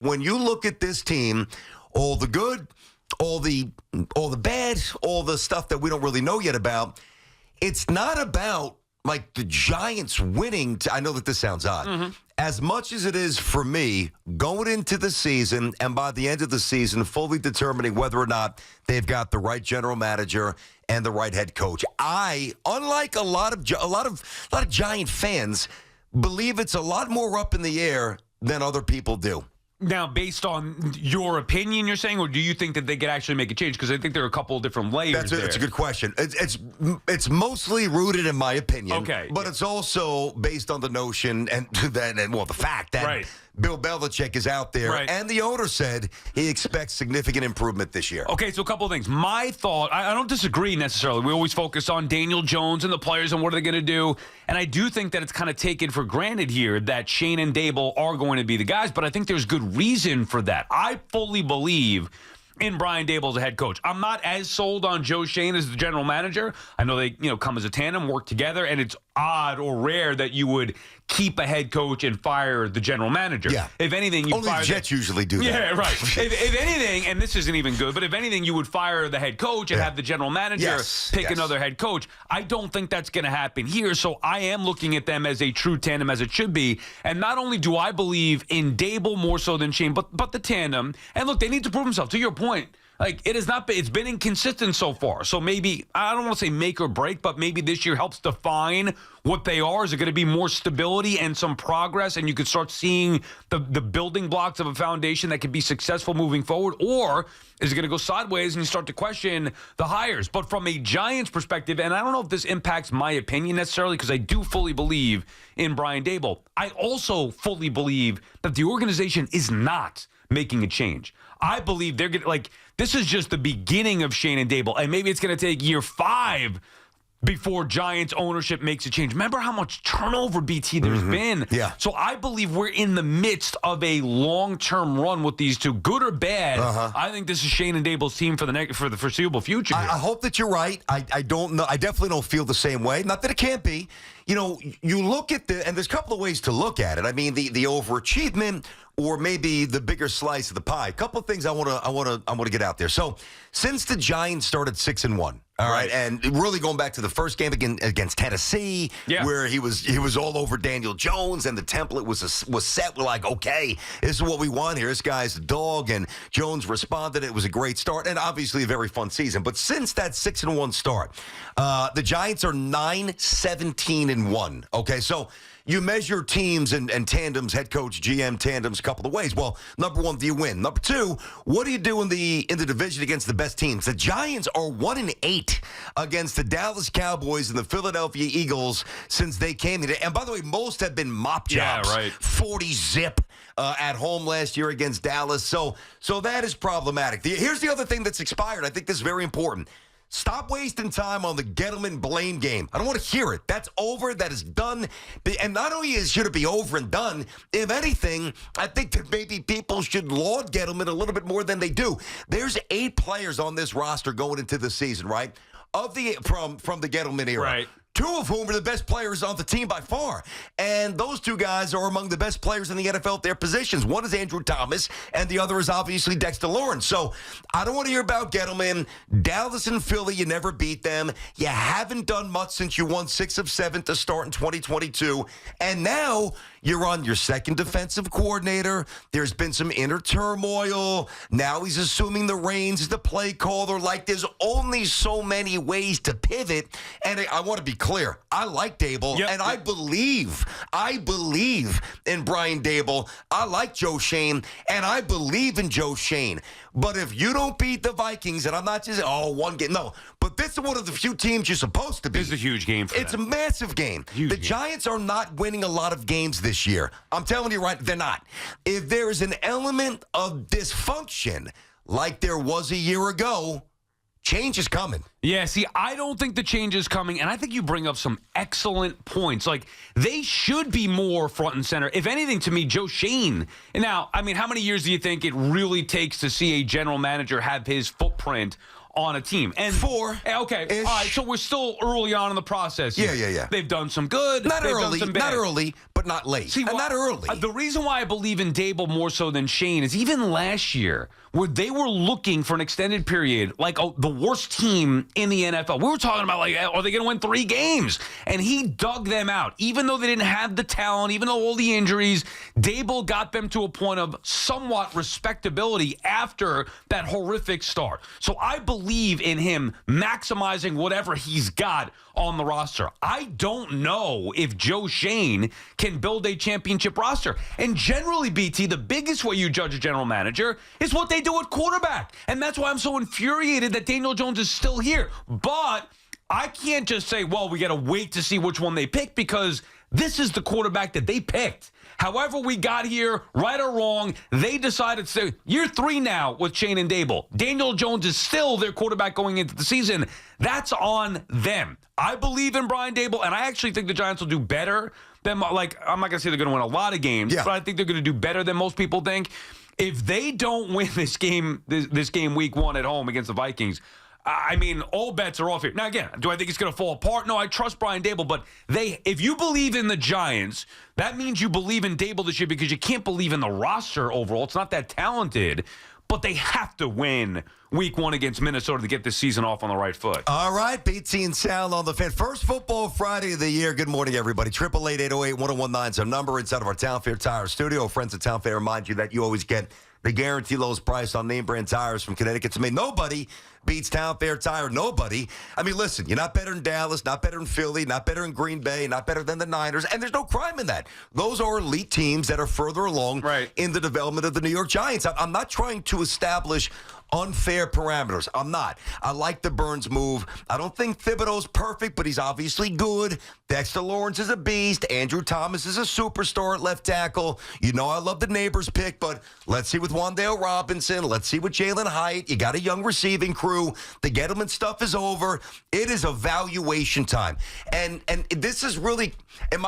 when you look at this team, all the good, all the bad, all the stuff that we don't really know yet about, it's not about like the Giants winning. I know that this sounds odd. As much as it is for me going into the season and by the end of the season fully determining whether or not they've got the right general manager and the right head coach. I, unlike a lot of Giant fans, believe it's a lot more up in the air than other people do. Now, based on your opinion, you're saying, or do you think that they could actually make a change? Because I think there are a couple of different layers there. That's a good question. It's mostly rooted in my opinion. Okay. But it's also based on the notion and the fact that Bill Belichick is out there. Right. And the owner said he expects significant improvement this year. Okay, so a couple of things. My thought, I don't disagree necessarily. We always focus on Daniel Jones and the players and what are they going to do. And I do think that it's kind of taken for granted here that Schoen and Daboll are going to be the guys, but I think there's good reason for that. I fully believe in Brian Daboll as a head coach. I'm not as sold on Joe Schoen as the general manager. I know they, come as a tandem, work together, and it's odd or rare that you would keep a head coach and fire the general manager. Yeah. If anything, you only fire the Jets usually do that. Yeah, right. if anything, and this isn't even good, but if anything, you would fire the head coach and have the general manager pick another head coach. I don't think that's going to happen here. So I am looking at them as a true tandem, as it should be. And not only do I believe in Daboll more so than Schoen, but the tandem. And look, they need to prove themselves. To your point, like it's been inconsistent so far. So maybe, I don't want to say make or break, but maybe this year helps define what they are. Is it going to be more stability and some progress, and you could start seeing the building blocks of a foundation that could be successful moving forward? Or is it going to go sideways and you start to question the hires? But from a Giants perspective, and I don't know if this impacts my opinion necessarily, because I do fully believe in Brian Daboll, I also fully believe that the organization is not making a change. I believe they're going to, this is just the beginning of Schoen and Daboll, and maybe it's going to take year 5 before Giants ownership makes a change. Remember how much turnover, BT, there's been? Yeah. So I believe we're in the midst of a long-term run with these two, good or bad. I think this is Schoen and Daboll's team for the foreseeable future. I hope that you're right. I don't know. I definitely don't feel the same way. Not that it can't be. You look at and there's a couple of ways to look at it. I mean, the overachievement or maybe the bigger slice of the pie. A couple of things I want to get out there. So, since the Giants started 6-1, all right, and really going back to the first game against Tennessee, where he was all over Daniel Jones, and the template was set. We're like, okay, this is what we want here. This guy's a dog, and Jones responded. It was a great start, and obviously a very fun season. But since that 6-1 start, the Giants are 9-17-1. Okay, so you measure teams and tandems, head coach, GM tandems, a couple of ways. Well, number one, do you win? Number two, what do you do in the division against the best teams? The Giants are 1-8 against the Dallas Cowboys and the Philadelphia Eagles since they came here. And by the way, most have been mop jobs. Yeah, right. 40-zip at home last year against Dallas. So that is problematic. Here's the other thing that's expired. I think this is very important. Stop wasting time on the Gettleman blame game. I don't want to hear it. That's over. That is done. And not only should it be over and done, if anything, I think that maybe people should laud Gettleman a little bit more than they do. There's 8 players on this roster going into the season, right? From the Gettleman era. Right. 2 of whom are the best players on the team by far. And those 2 guys are among the best players in the NFL at their positions. One is Andrew Thomas, and the other is obviously Dexter Lawrence. So I don't want to hear about Gettleman. Dallas and Philly, you never beat them. You haven't done much since you won 6 of 7 to start in 2022. And now you're on your second defensive coordinator. There's been some inner turmoil. Now he's assuming the reins as the play caller. There's only so many ways to pivot. And I want to be clear. I like Daboll, and I believe in Brian Daboll. I like Joe Schoen, and I believe in Joe Schoen. But if you don't beat the Vikings, and I'm not just, one game. No, but this is one of the few teams you're supposed to beat. This is a huge game for them. It's a massive game. The Giants are not winning a lot of games this year. I'm telling you right, they're not. If there is an element of dysfunction like there was a year ago, change is coming. Yeah, see, I don't think the change is coming, and I think you bring up some excellent points. They should be more front and center. If anything, to me, Joe Schoen. Now, I mean, how many years do you think it really takes to see a general manager have his footprint on a team. And 4. Okay, Ish. all right, so we're still early on in the process here. Yeah. They've done some good. Not they've early, done some bad. not early, but not late. See, Not early. The reason why I believe in Daboll more so than Schoen is even last year, where they were looking for an extended period, like the worst team in the NFL. We were talking about, like, are they going to win 3 games? And he dug them out. Even though they didn't have the talent, even though all the injuries, Daboll got them to a point of somewhat respectability after that horrific start. So I believe in him maximizing whatever he's got on the roster. I don't know if Joe Schoen can build a championship roster. And generally, BT, the biggest way you judge a general manager is what they do at quarterback. And that's why I'm so infuriated that Daniel Jones is still here. But I can't just say, well, we got to wait to see which one they pick, because this is the quarterback that they picked. However we got here, right or wrong, they decided to say, year 3 now with Schoen and Daboll. Daniel Jones is still their quarterback going into the season. That's on them. I believe in Brian Daboll, and I actually think the Giants will do better than, like, I'm not going to say they're going to win a lot of games, but I think they're going to do better than most people think. If they don't win this game week 1 at home against the Vikings, I mean, all bets are off here. Now, again, do I think it's going to fall apart? No, I trust Brian Daboll, but if you believe in the Giants, that means you believe in Daboll this year, because you can't believe in the roster overall. It's not that talented, but they have to win week 1 against Minnesota to get this season off on the right foot. All right, BT and Sal on the fan. First football Friday of the year. Good morning, everybody. 888-808-1019 is our number inside of our Town Fair Tire studio. Friends at Town Fair remind you that you always get the guarantee lowest price on name brand tires from Connecticut to Maine. Nobody beats Town Fair Tire. Nobody. I mean, listen, you're not better than Dallas, not better than Philly, not better than Green Bay, not better than the Niners, and there's no crime in that. Those are elite teams that are further along in the development of the New York Giants. I'm not trying to establish unfair parameters. I'm not. I like the Burns move. I don't think Thibodeau's perfect, but he's obviously good. Dexter Lawrence is a beast. Andrew Thomas is a superstar at left tackle. You know I love the neighbors pick, but let's see with Wan'Dale Robinson. Let's see with Jalen Hyatt. You got a young receiving crew. The Gettleman stuff is over. It is evaluation time. And this is really, it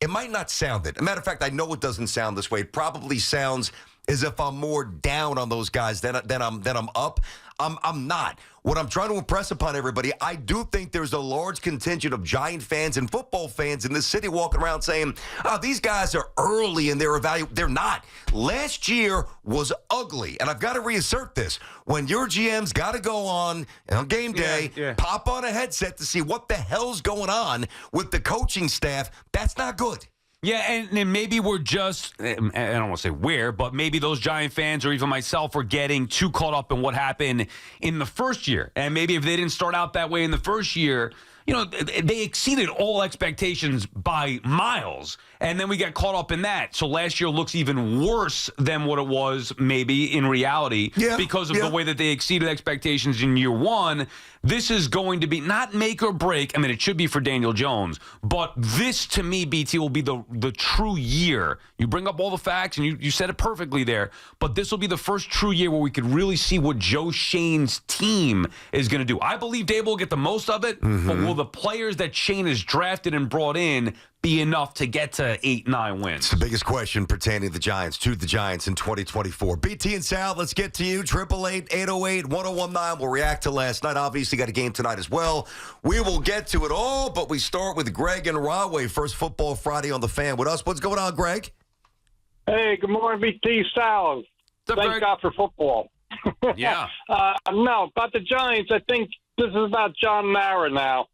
might not sound it. As a matter of fact, I know it doesn't sound this way. It probably sounds as if I'm more down on those guys than I'm up. I'm not. What I'm trying to impress upon everybody, I do think there's a large contingent of Giant fans and football fans in this city walking around saying, oh, these guys are early in their evaluation. They're not. Last year was ugly, and I've got to reassert this. When your GM's got to go on game day, pop on a headset to see what the hell's going on with the coaching staff, that's not good. Yeah, and maybe we're just, I don't want to say we're, but maybe those Giant fans or even myself are getting too caught up in what happened in the first year. And maybe if they didn't start out that way in the first year, you know, they exceeded all expectations by miles. And then we got caught up in that. So last year looks even worse than what it was maybe in reality because of the way that they exceeded expectations in year 1. This is going to be not make or break. I mean, it should be for Daniel Jones. But this, to me, BT, will be the true year. You bring up all the facts, and you said it perfectly there. But this will be the first true year where we could really see what Joe Schoen's team is going to do. I believe Daboll will get the most of it, but will the players that Schoen has drafted and brought in be enough to get to 8-9 wins? It's the biggest question pertaining to the Giants in 2024. BT and Sal, let's get to you. 888-808-1019. We'll react to last night. Obviously got a game tonight as well. We will get to it all, but we start with Greg and Rahway. First Football Friday on the Fan with us. What's going on, Greg? Hey, good morning, BT. Sal. Thank God for football. Yeah. No, about the Giants, I think this is about John Mara now.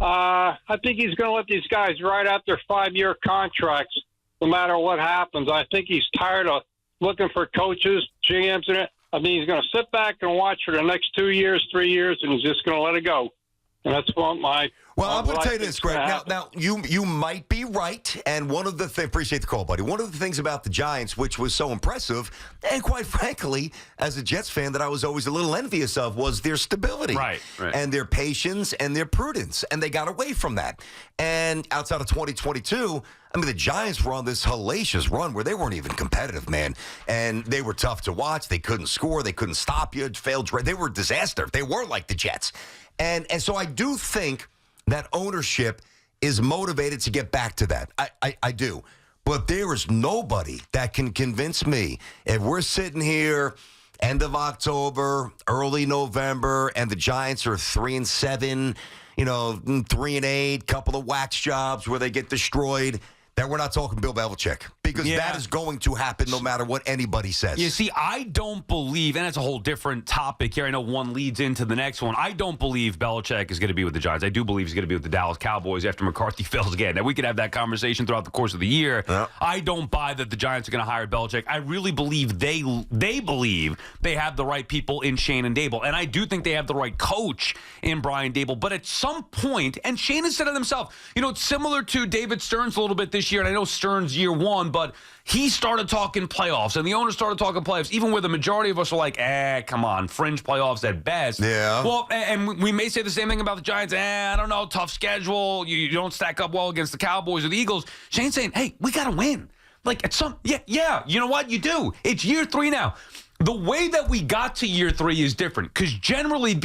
I think he's going to let these guys ride out their 5-year contracts no matter what happens. I think he's tired of looking for coaches, GMs, and it. I mean, he's going to sit back and watch for the next 2 years, 3 years, and he's just going to let it go. And that's what my... Well, I'm going to tell you this, Greg. Now, you might be right, and one of the things, appreciate the call, buddy. One of the things about the Giants, which was so impressive, and quite frankly, as a Jets fan, that I was always a little envious of, was their stability, right. And their patience and their prudence, and they got away from that. And outside of 2022, I mean, the Giants were on this hellacious run where they weren't even competitive, man, and they were tough to watch. They couldn't score, they couldn't stop you. They were a disaster. They were like the Jets, and so I do think that ownership is motivated to get back to that. I do. But there is nobody that can convince me, if we're sitting here end of October, early November, and the Giants are 3-7, 3-8, couple of wax jobs where they get destroyed, then we're not talking Bill Belichick, because that is going to happen no matter what anybody says. You see, I don't believe, and it's a whole different topic here. I know one leads into the next one. I don't believe Belichick is going to be with the Giants. I do believe he's going to be with the Dallas Cowboys after McCarthy fails again. Now, we could have that conversation throughout the course of the year. I don't buy that the Giants are going to hire Belichick. I really believe they believe they have the right people in Schoen and Daboll. And I do think they have the right coach in Brian Daboll. But at some point, and Schoen has said it himself, it's similar to David Stearns a little bit this year. And I know Stearns year one, but he started talking playoffs, and the owner started talking playoffs, even where the majority of us are like, come on, fringe playoffs at best. Yeah. Well, and we may say the same thing about the Giants. I don't know, tough schedule. You don't stack up well against the Cowboys or the Eagles. Shane's saying, hey, we got to win. Like, at some, you know what? You do. It's year 3 now. The way that we got to year 3 is different, because generally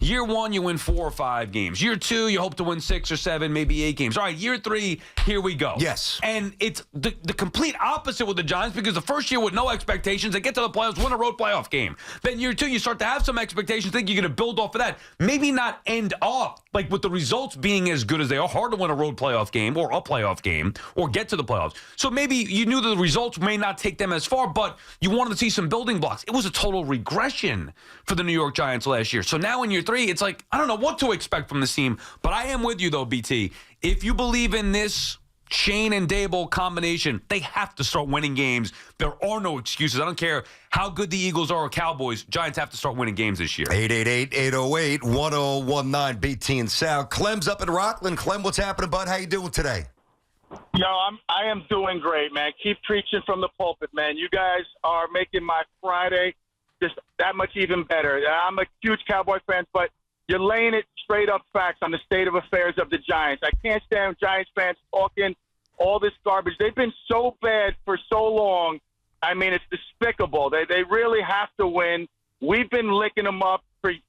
year 1, you win 4 or 5 games. Year 2, you hope to win 6 or 7, maybe 8 games. All right, year 3, here we go. Yes. And it's the complete opposite with the Giants, because the first year with no expectations, they get to the playoffs, win a road playoff game. Then year 2, you start to have some expectations, think you're going to build off of that. Maybe not end up like with the results being as good as they are. Hard to win a road playoff game or a playoff game or get to the playoffs. So maybe you knew that the results may not take them as far, but you wanted to see some building blocks. It was a total regression for the New York Giants last year. So now in year 3, it's like, I don't know what to expect from this team, but I am with you though, BT. If you believe in this Schoen and Daboll combination, they have to start winning games. There are no excuses. I don't care how good the Eagles are or Cowboys. Giants have to start winning games this year. 888-808-1019, BT and Sal. Clem's up in Rockland. Clem, what's happening, bud? How you doing today? I am doing great, man. Keep preaching from the pulpit, man. You guys are making my Friday just that much even better. I'm a huge Cowboy fan, but you're laying it straight up facts on the state of affairs of the Giants. I can't stand Giants fans talking all this garbage. They've been so bad for so long. I mean, it's despicable. They really have to win. We've been licking them up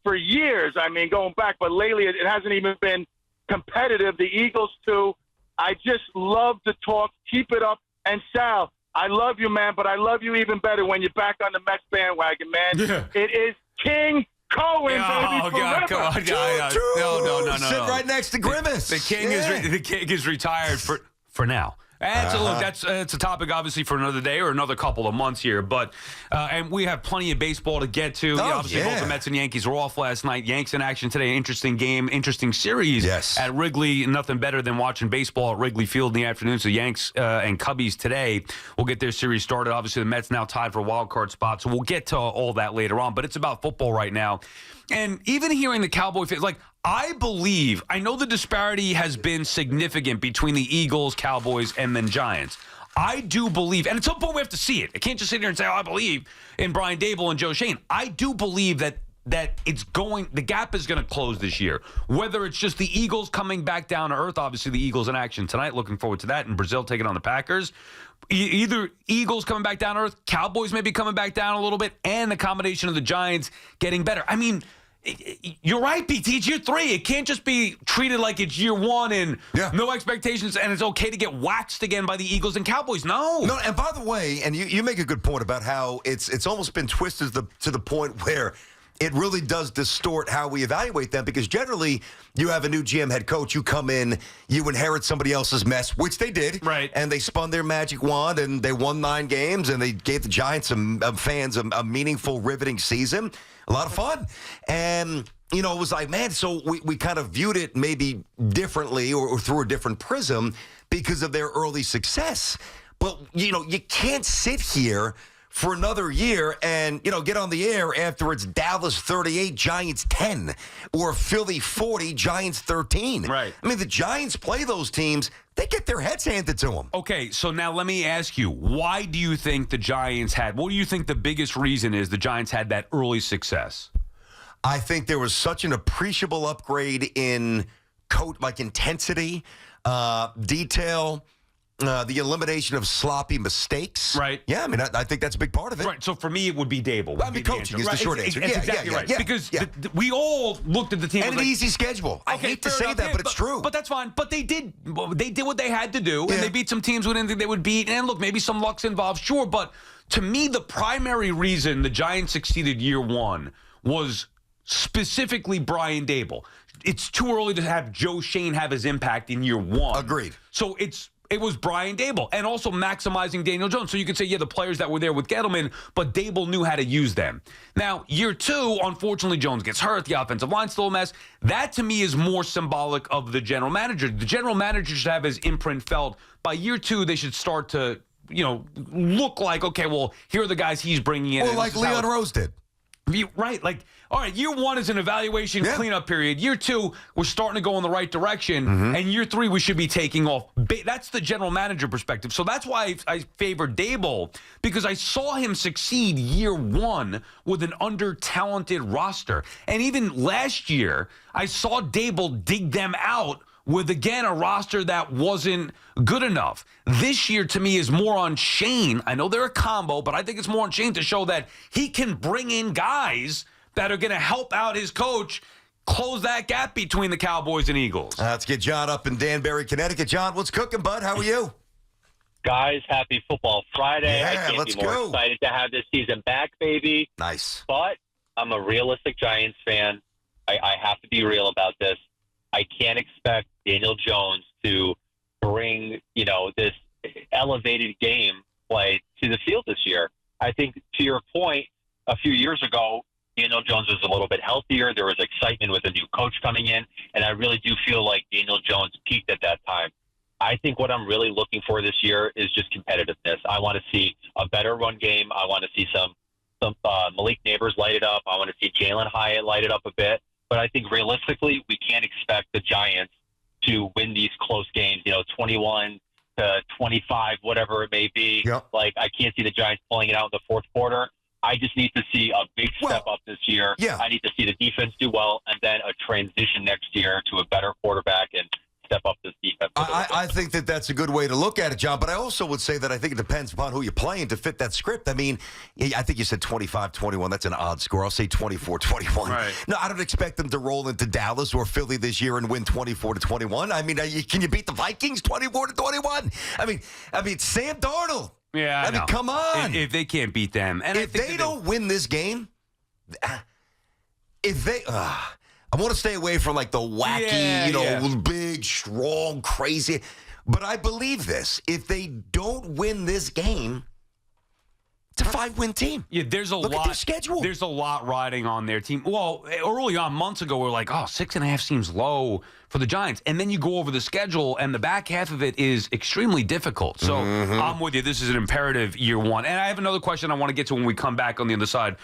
for years. I mean, going back, but lately it hasn't even been competitive. The Eagles, too. I just love to talk. Keep it up. And Sal, I love you, man, but I love you even better when you're back on the Mets bandwagon, man. Yeah. It is King Cohen, baby. God, come on. No. Sit right next to Grimace. The king is retired for now. That's a topic, obviously, for another day or another couple of months here. But and we have plenty of baseball to get to. Both the Mets and Yankees were off last night. Yanks in action today. Interesting game, interesting series. Yes. At Wrigley, nothing better than watching baseball at Wrigley Field in the afternoon. So Yanks and Cubbies today will get their series started. Obviously, the Mets now tied for a wild card spot. So we'll get to all that later on. But it's about football right now. And even hearing the Cowboy fans, I know the disparity has been significant between the Eagles, Cowboys, and then Giants. I do believe, and at some point we have to see it. I can't just sit here and say, I believe in Brian Daboll and Joe Schoen. I do believe that the gap is going to close this year. Whether it's just the Eagles coming back down to earth, obviously the Eagles in action tonight, looking forward to that, and Brazil taking on the Packers. Either Eagles coming back down to earth, Cowboys maybe coming back down a little bit, and the combination of the Giants getting better. I mean, you're right, BT. It's year 3. It can't just be treated like it's year 1 and no expectations, and it's okay to get waxed again by the Eagles and Cowboys. No. And by the way, and you make a good point about how it's almost been twisted to the point where it really does distort how we evaluate them, because generally you have a new GM head coach, you come in, you inherit somebody else's mess, which they did. Right. And they spun their magic wand and they won 9 games and they gave the Giants fans a meaningful, riveting season. A lot of fun. And, it was like, man, so we kind of viewed it maybe differently or through a different prism because of their early success. But, you can't sit here for another year and, get on the air after it's Dallas 38, Giants 10, or Philly 40, Giants 13. Right. I mean, the Giants play those teams. They get their heads handed to them. Okay, so now let me ask you, why do you think the Giants what do you think the biggest reason is the Giants had that early success? I think there was such an appreciable upgrade in intensity, detail, the elimination of sloppy mistakes. Right. Yeah, I mean, I think that's a big part of it. Right, so for me, it would be Daboll. Coaching is the short answer. That's exactly right. Because we all looked at the team. And an easy schedule. I hate to say that, but it's true. But that's fine. But they did what they had to do, and they beat some teams we didn't think they would beat. And look, maybe some luck's involved, sure, but to me, the primary reason the Giants succeeded year one was specifically Brian Daboll. It's too early to have Joe Schoen have his impact in year one. Agreed. So it was Brian Daboll, and also maximizing Daniel Jones. So you could say, yeah, the players that were there with Gettleman, but Daboll knew how to use them. Now, year two, unfortunately, Jones gets hurt. The offensive line's still a mess. That, to me, is more symbolic of the general manager. The general manager should have his imprint felt. By year two, they should start to, look like, okay, well, here are the guys he's bringing in. Or like Leon Rose did. Right. Like, all right, year one is an evaluation cleanup period. Year two, we're starting to go in the right direction. And year three, we should be taking off. That's the general manager perspective. So that's why I favor Daboll, because I saw him succeed year one with an under-talented roster. And even last year, I saw Daboll dig them out with, again, a roster that wasn't good enough. This year, to me, is more on Schoen. I know they're a combo, but I think it's more on Schoen to show that he can bring in guys that are going to help out his coach close that gap between the Cowboys and Eagles. Let's get John up in Danbury, Connecticut. John, what's cooking, bud? How are you? Guys, happy Football Friday. Yeah, I can't let's be more go. excited to have this season back, baby. Nice. But I'm a realistic Giants fan. I have to be real about this. I can't expect Daniel Jones to bring, this elevated game play to the field this year. I think, to your point, a few years ago, Daniel Jones was a little bit healthier. There was excitement with a new coach coming in, and I really do feel like Daniel Jones peaked at that time. I think what I'm really looking for this year is just competitiveness. I want to see a better run game. I want to see some Malik Neighbors light it up. I want to see Jalen Hyatt light it up a bit. But I think realistically, we can't expect the Giants to win these close games, 21 to 25, whatever it may be. Yep. Like, I can't see the Giants pulling it out in the fourth quarter. I just need to see a big step up this year. Yeah. I need to see the defense do well, and then a transition next year to a better quarterback and step up this defense. I think that's a good way to look at it, John. But I also would say that I think it depends upon who you're playing to fit that script. I mean, I think you said 25-21. That's an odd score. I'll say 24-21. Right. No, I don't expect them to roll into Dallas or Philly this year and win 24-21. I mean, can you beat the Vikings 24-21? I mean, Sam Darnold. Yeah, I mean, come on. If they can't beat them. And if they don't win this game, I want to stay away from like the wacky, big, strong, crazy. But I believe this. If they don't win this game, it's a 5-win team. Yeah, there's a Look lot. at their schedule. There's a lot riding on their team. Well, early on, months ago, we were like, 6.5 seems low for the Giants. And then you go over the schedule, and the back half of it is extremely difficult. So I'm with you. This is an imperative year one. And I have another question I want to get to when we come back on the other side.